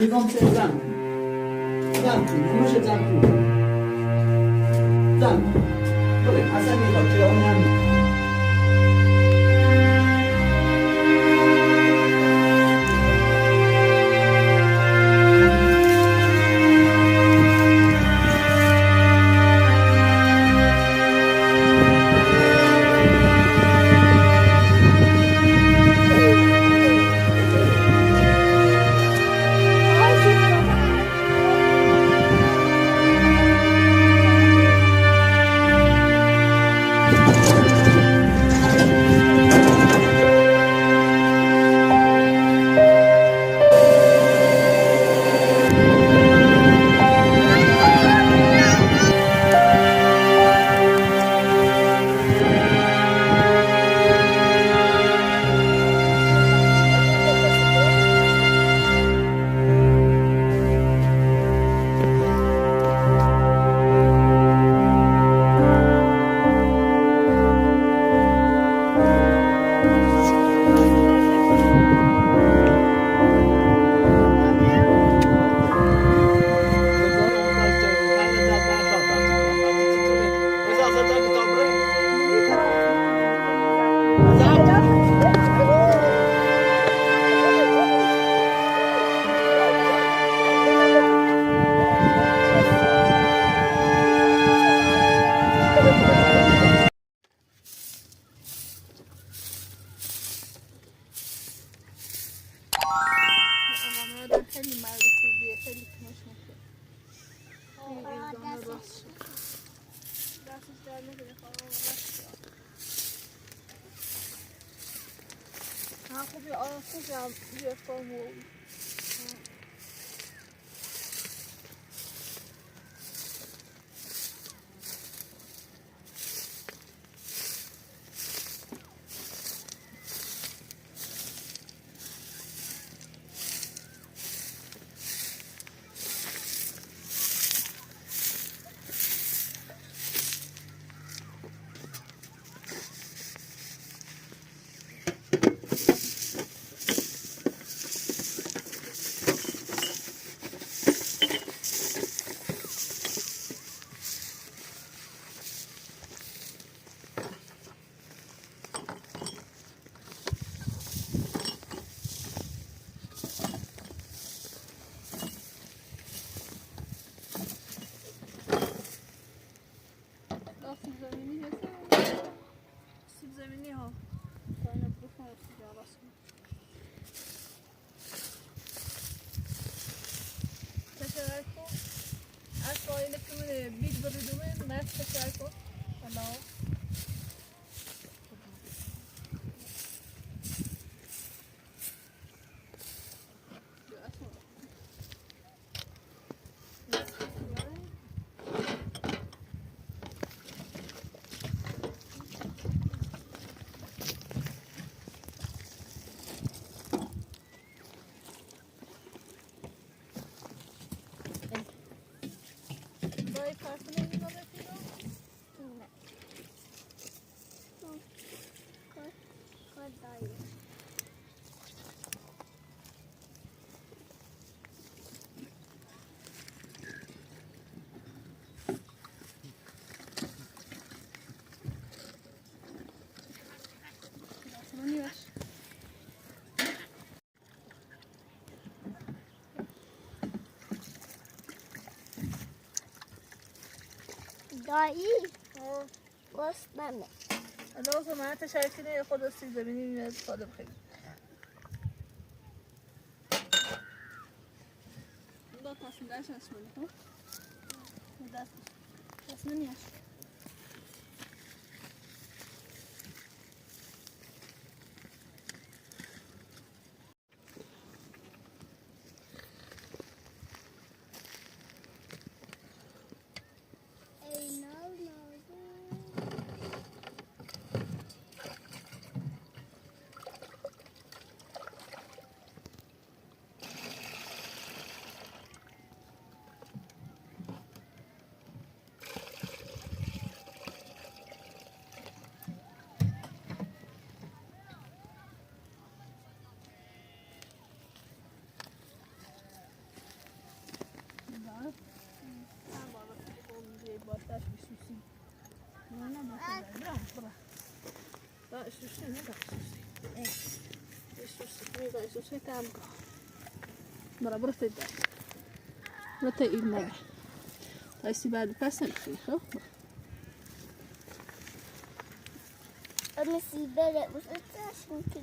이범세 짱, 무무시 짱, 짱, 그래 아산이 어떻게 오냐? دایی گستنه الان من تشکیل خود سیب زمینی میاد استفاده بخیریم دو تصمیم داشت اسمانی ها دست نمیاش برا تبدأ متى إيدنا هاي بعد بس نخيخه أنا سيبالة بس أنت ممكن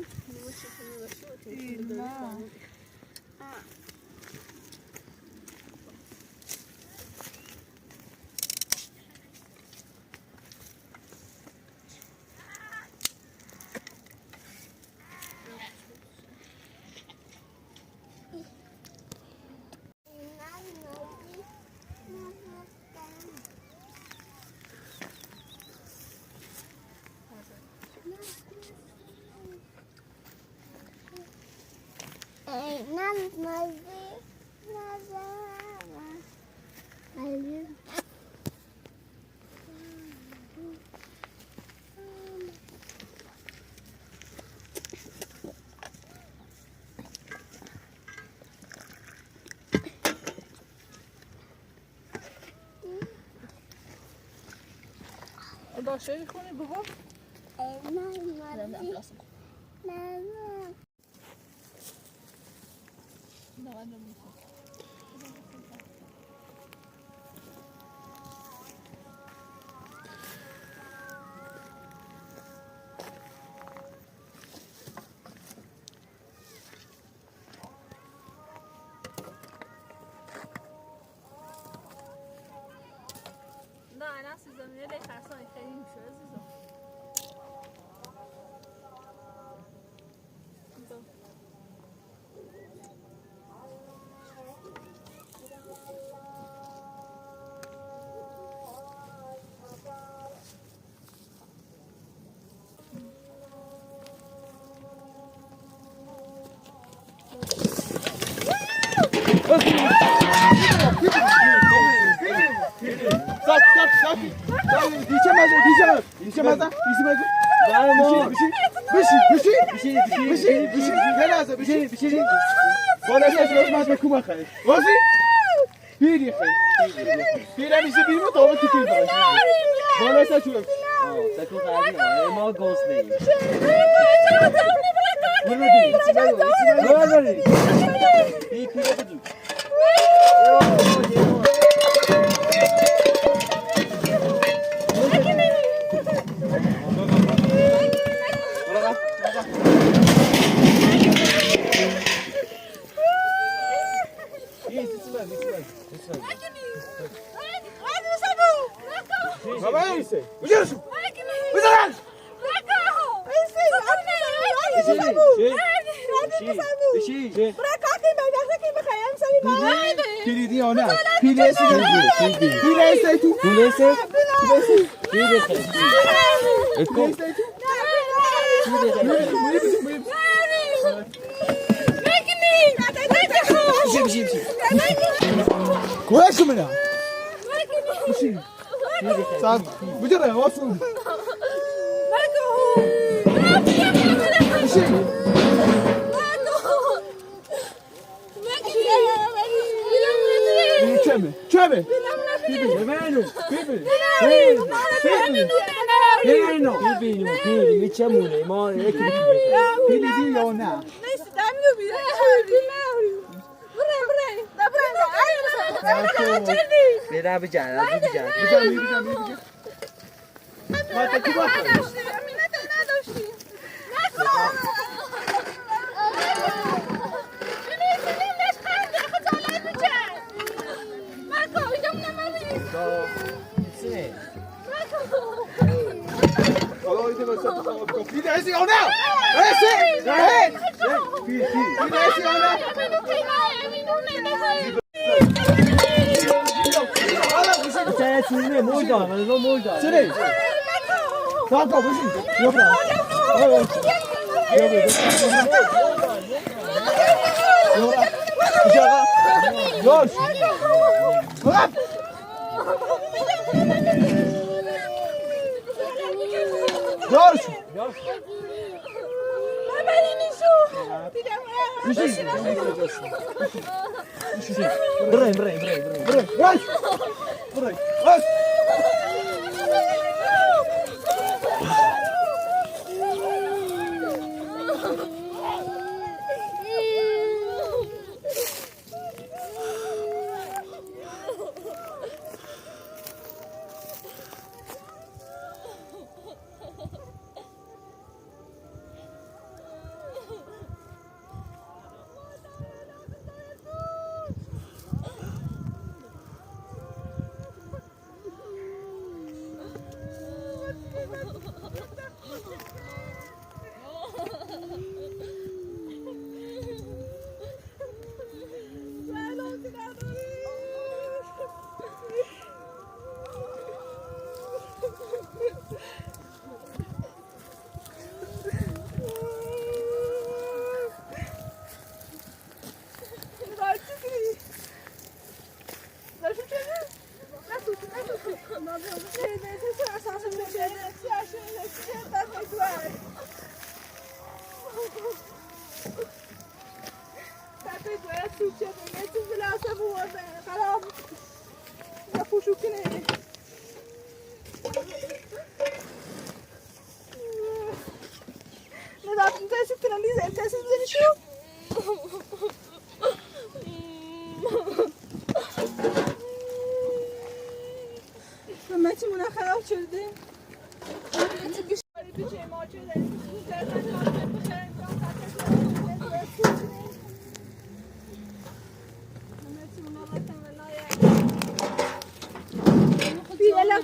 باشه خونی بگو نه نه عزیزم یه خرسانی خیلی میشه عزیزم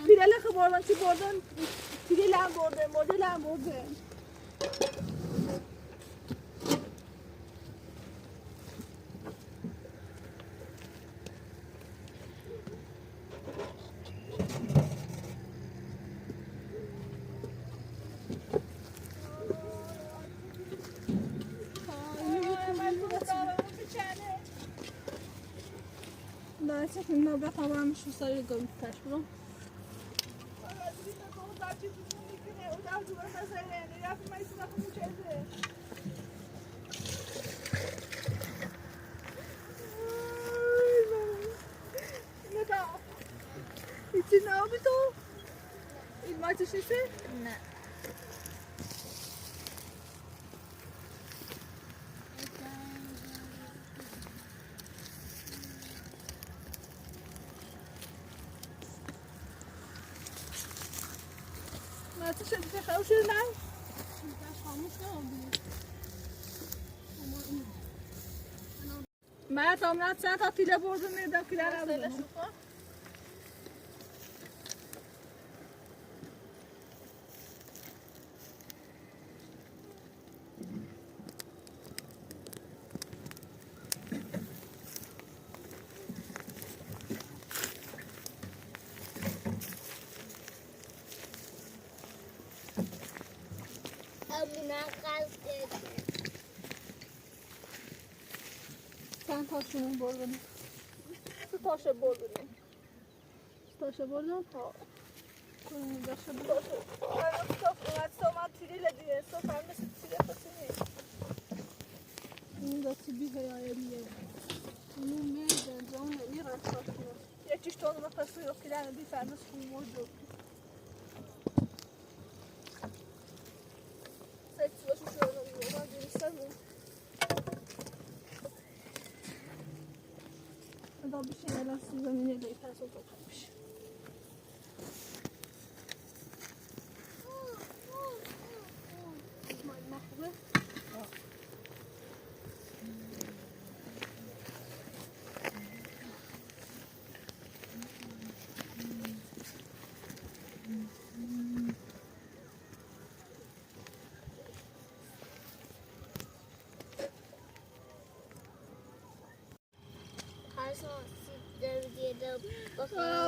پیرله خبردن چی بردن پیرله هم برده مدل هم برده Dajcie mi nogę, to mam już sobie go też, bro. İçin ne yapıyor to? İlmaç işisi? Ne? Nasıl şöyle kavuşur lan? من تامنات ساعت تا تیله بردم میدم که در نبودم چند تاشون بردم تو تاشه بردم تاشه بردم تا داشته بردم اومد سومن تیریل دیگه سو فهمش تیریل خسینی این دستی بیه یا دیگه این میزن جان ایران تاشه یکیش تون ما پسوی رو کلن بی فهمش خون موجود سکسی باشو شده من دیرستم دا بشه الان زمینه دی پس رو بشه خوبه؟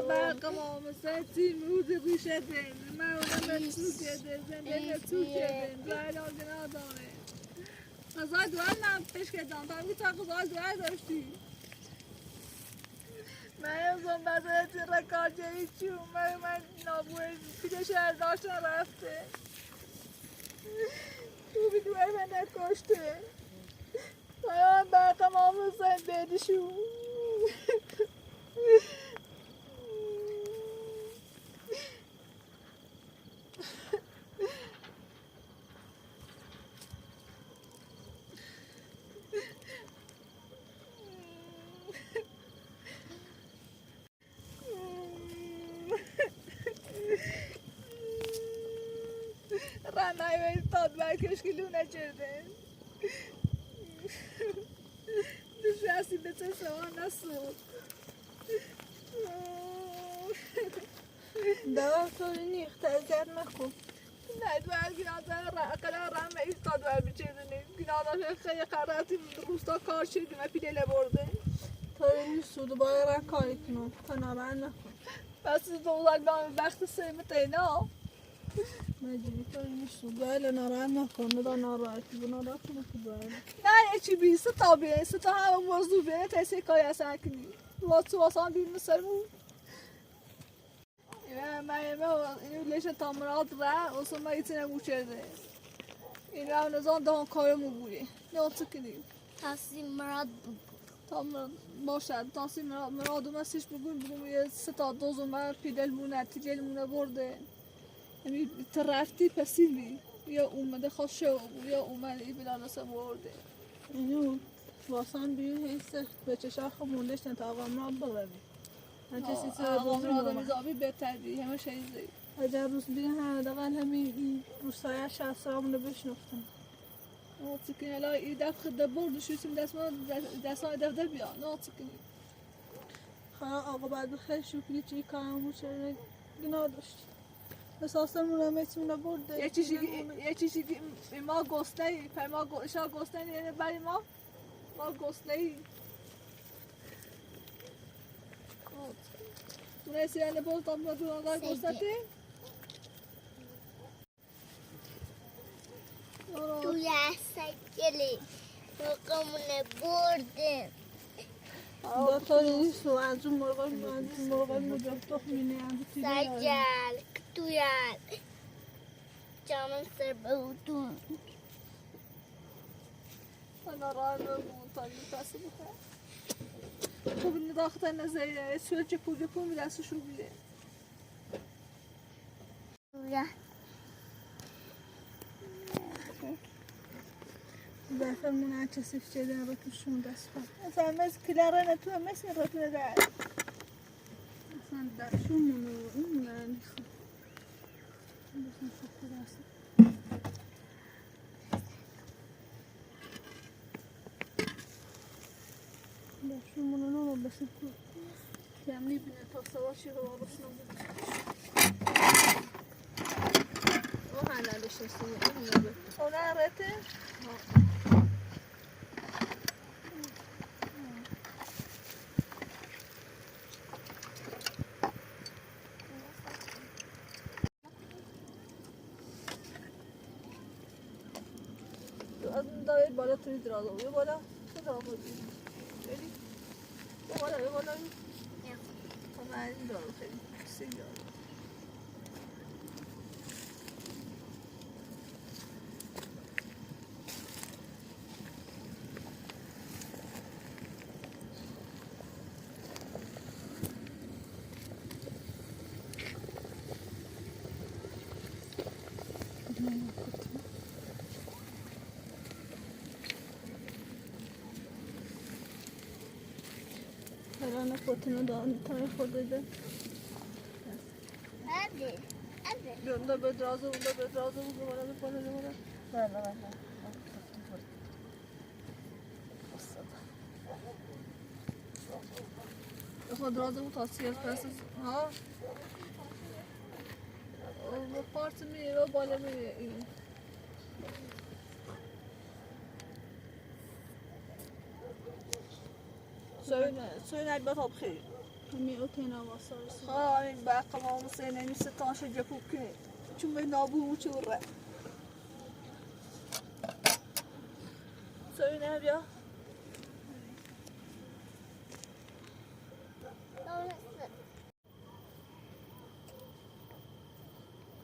برقم آمسه تیم روز گوشه دیم من اونم تو کده زنده تو کده زایل آگنا داره غذای دوال من پیش کردم تا میگه تا غذای دوال داشتی من امزون بزای تیره کارجه چون من نابوه پیده شهر داشتم رفته بدون من نکشته من برقم آموزن بدشون رنای و استاد برکش کلونه چرده نشستی به چه سوان نسود دوام طوری نیخت ازت نکن نه دوام گناه قرار رمه استاد بر بچردنی گناه خیلی قراتی روستا کار شدیم و پیله برده طوری نیستود باید را کاری کنم تا نارن نکن بس دوزن وقت سیمت اینا مجبوری طوری نیستود باید نارن نکن ندا ناراحتی بنا را کنه که باید نه یه چی بی ستا بیه ستا همه موضوع بیه تیسی کاری اصلا کنی واسه واسه بیم سرمون من اینو لیش تامرات را اصلا ما ایتونه موچرده این رو نزان دهان کارمو بوده نه چه کنیم تصمیم مراد بود تامرات باشد تصمیم مراد مسیش بگم یه ستا دوزو من پیدل مونه تیجل مونه برده یعنی ترفتی پسیل بی یا اومده خوشه یا اومده ای بلا نسه برده اینو واسان بیو هیسته به چشا خب موندش نه تا آقا مراد بغرمی آقا مراد میزابی بهتر دی همه شایزه اگر روز بیه همه دقیقا همین روستای شهست همونه بشنفتم نه تکنی الان ای دفت دبرد شویسیم دستان دفته بیا نه تکنی خواهر آقا بعد بخیر شکری چی کارمو چه گناه داشتی اساسمون هم ایتمونه برده یه چیزی ما گسته ای پر ما شا گسته ای برای ما گسته ای Bună seara, poți doamna Duana gustate? Tu lasă ele rămâne borde Doctorii su anzu morgan mujab to mine anzu Sajal, Ktuyal Canım sărbăutun Ana rağmen bu tabii pası bu kadar. خب این داخته نزایه سوال جپو میدسته شو بیده Tuya دفعه من چه شده رتوشون دست کن اصلا مثل کلاره نتو مثل رتو نداره اصلا درشون منو این منو نیست بسن شکر است درشون منو نمو بسن کم میبینه تا سواشی رو بسنم او حلالش هستی اونه رته داید بالا توی درازه یه بالا تو درازه بری یه بالا من این دارو خیلی کسی دارو Herhalde kotunu da tarif odaydı. Hadi Bunda bedrazı, bunda bedrazı, bunda bana bir para numara. Ver. Bedrazı bu tavsiye etmezsiniz. Ha? Bu parti mi, o bale mi? Söyle elbet abxir. همین اوتینا واساس. این باقی ما مسئله نیست تاش جپو کنه. چون من نابو چوره. Söyle ya.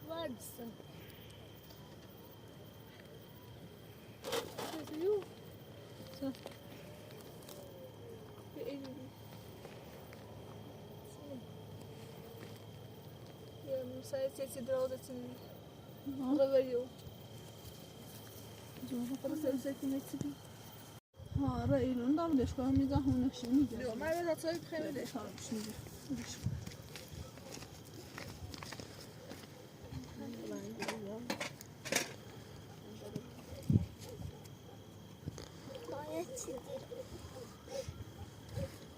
Var mısın? مثلا ايه يا مساعد سيدي دراودة غيريو ها رأيي لون دام ليش كم ميزة هون نفسي ميزة اليوم ما بدها تصير بخير ليش هون مش ميزة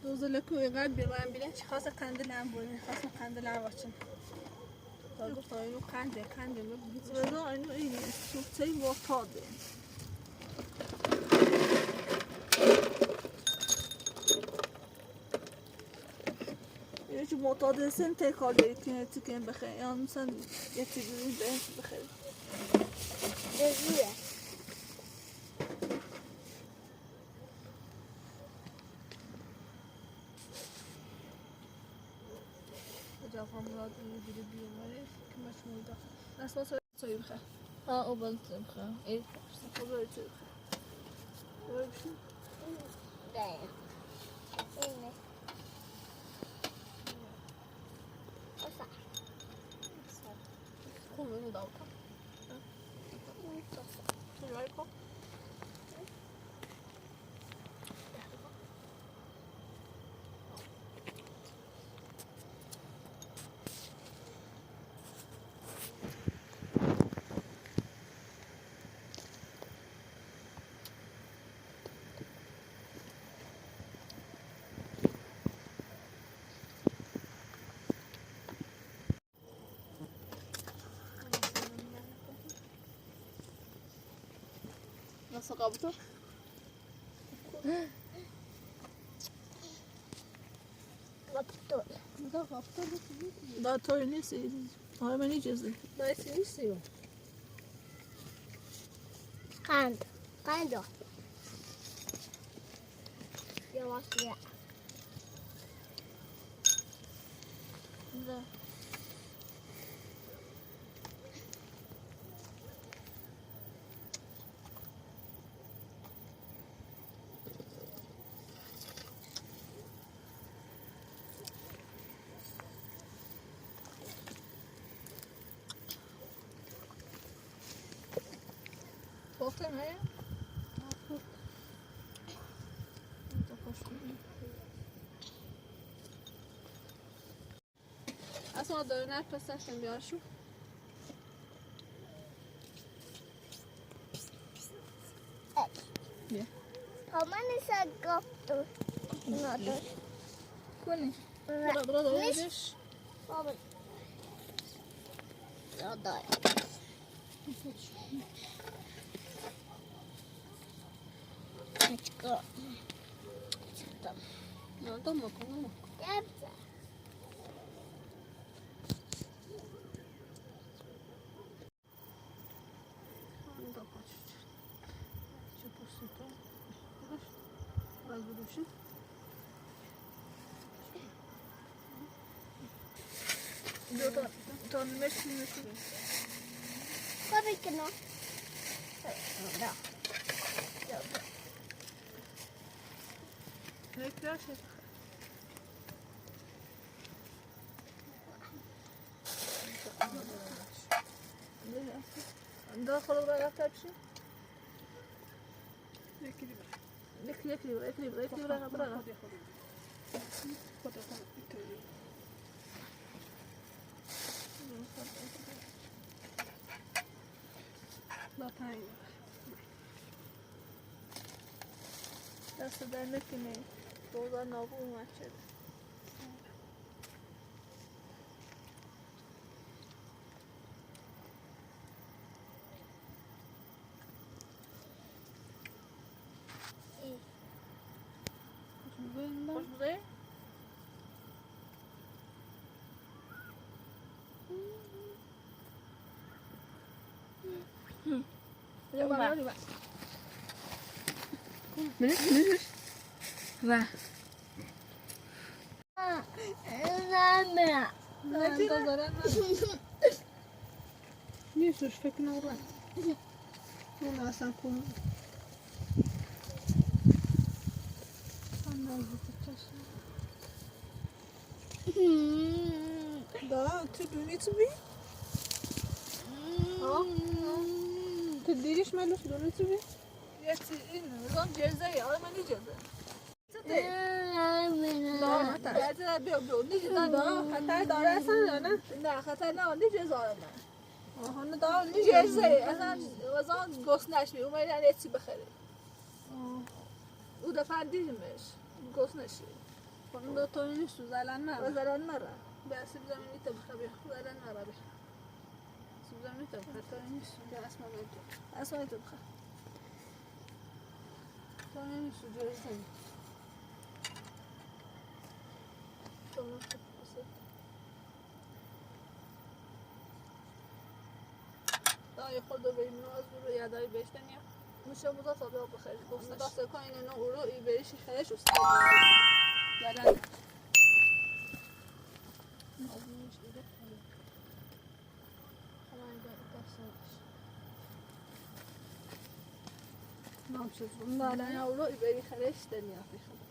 دوز لكو يقعد بيران بيلين شي خاصة كاندل عم بولين خاصة كاندل عم واتشن تقول طيب كاندل بس إنه إيه شوف تي وطاد یه معتاد سن تکار دارید که تکن بخیر یا مثلا یه چیزی بخیر بزوره جواب مراد میگیره بیماری که مشمول داره اساس توی بخیر ها او بنت بخیر ای خبر توی بخیر خبر بشین ده اینه اصلا خوبه نداوم توی وای کن nasıl kabuktu? kaptol Da kapta da toy neyse. Hemen yiyeceğiz. Da iyisi istiyor. kando yavaş ya Da. Korktun ha ya? Aslında döner pastacığım bir şu. Ne? Pamanı sen kaptol nadır Kuni. Burada olabilir. baba da çıkar çıktım Oldu mu? Konu mu? yapsa Onu da kaçıracağım. Çöpürsün tamam. Az duruşun. Då meşhur. tabii ki no da Tekrar şey. ده خلاص بقى تمشي اكلي بقى لا تعالي دست در نکنه دوزار نابو اومد شده خوش بوده؟ Đúng Bà rồi. nói đi bạn. Và ra mẹ Nie już fekna ura. No na sam konu. Da, tu dönüyorsun bir. تديريش مالوش دونتي بي ياتي إن نظام جزائي أنا ماني جزائي لا حتى بيو نيجي دا حتى دارا أصلا أنا لا حتى أنا نيجي زارنا هن دا نيجي جزائي أصلا وزان قص نشمي وما يعني يتسي بخير وده فانديمش قص نشي هن دا تونيش زالان ما زالان مرة بس بزمني تبخبي زالان مرة بي زمني تبخ تونيش اسمه ميتو اسمه تبخ تونيش جزائي خود رو بریم از برو یادایی بشتن یا میشه بودا تا بیا بخیر گفتش دست کنین اینو اورو ای بریشی خیش و سید یادن نازمیش دیگه خواهی دستش نامشد بودا الان اورو ای بری خیش دنیا فیخم